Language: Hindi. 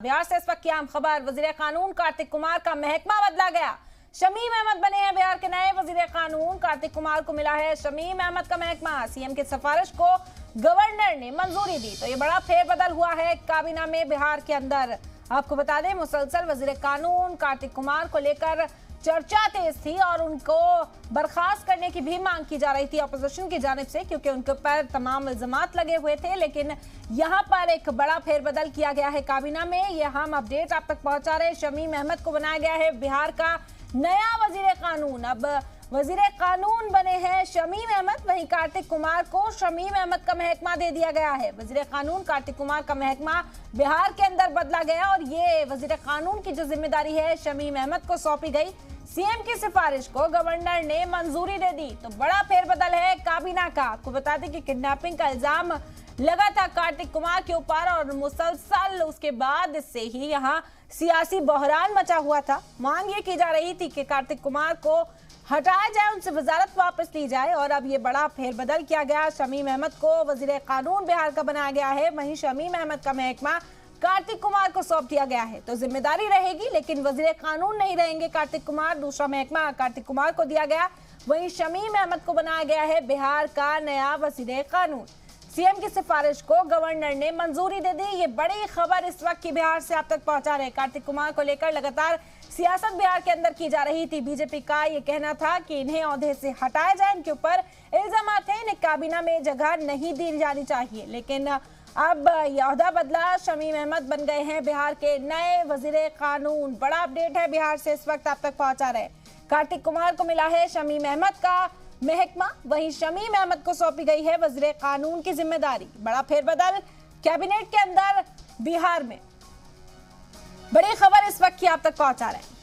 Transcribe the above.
बिहार से इस वक्त की अहम खबर, वजीर कानून कार्तिक कुमार का महकमा बदला गया। शमीम अहमद बने हैं बिहार के नए वजीर कानून। कार्तिक कुमार को मिला है शमीम अहमद का महकमा। सीएम की सिफारिश को गवर्नर ने मंजूरी दी, तो ये बड़ा फेरबदल हुआ है काबीना में बिहार के अंदर। आपको बता दें, मुसलसल वजीर कानून कार्तिक कुमार को लेकर चर्चा तेज थी और उनको बर्खास्त करने की भी मांग की जा रही थी अपोजिशन की जानिब से, क्योंकि उनके ऊपर तमाम इल्जामात लगे हुए थे। लेकिन यहां पर एक बड़ा फेरबदल किया गया है काबीना में। ये हम अपडेट आप तक पहुंचा रहे हैं। शमीम अहमद को बनाया गया है बिहार का नया वजीर कानून। अब वजीर कानून बने हैं शमीम अहमद, वहीं कार्तिक कुमार को शमीम अहमद का महकमा दे दिया गया है। वजीर कानून कार्तिक कुमार का महकमा बिहार के अंदर बदला गया और ये वजीर कानून की जो जिम्मेदारी है शमीम अहमद को सौंपी गई। सीएम की सिफारिश को गवर्नर ने मंजूरी दे दी, तो बड़ा फेरबदल है काबीना का। आपको बता दें कि किडनैपिंग का इल्जाम लगा था कार्तिक कुमार के ऊपर और मुसलसल उसके बाद से ही यहाँ सियासी बहरान मचा हुआ था। मांग ये की जा रही थी कि कार्तिक कुमार को हटाया जाए, उनसे वजारत वापस ली जाए, और अब ये बड़ा फेरबदल किया गया। शमीम अहमद को वजीर कानून बिहार का बनाया गया है, वहीं शमीम अहमद का महकमा कार्तिक कुमार को सौंप दिया गया है। तो जिम्मेदारी रहेगी, लेकिन वजीर कानून नहीं रहेंगे कार्तिक कुमार। दूसरा महकमा कार्तिक कुमार को दिया गया, वहीं शमीम अहमद को बनाया गया है बिहार का नया वजीर कानून। सीएम की सिफारिश को गवर्नर ने मंजूरी दे दी। ये बड़ी खबर इस वक्त की बिहार से आप तक पहुंचा रहे। कार्तिक कुमार को लेकर लगातार सियासत बिहार के अंदर की जा रही थी। बीजेपी का ये कहना था कि इन्हें ओहदे से हटाया जाए, इनके ऊपर इल्जाम थे, इन्हें काबीना में जगह नहीं दी जानी चाहिए। लेकिन अब यह ओहदा बदला, शमीम अहमद बन गए हैं बिहार के नए वजीर कानून। बड़ा अपडेट है बिहार से इस वक्त आप तक पहुंचा रहे। कार्तिक कुमार को मिला है शमीम अहमद का महकमा, वहीं शमीम अहमद को सौंपी गई है वजीर कानून की जिम्मेदारी। बड़ा फेरबदल कैबिनेट के अंदर बिहार में। बड़ी खबर इस वक्त की आप तक पहुंचा रहे हैं।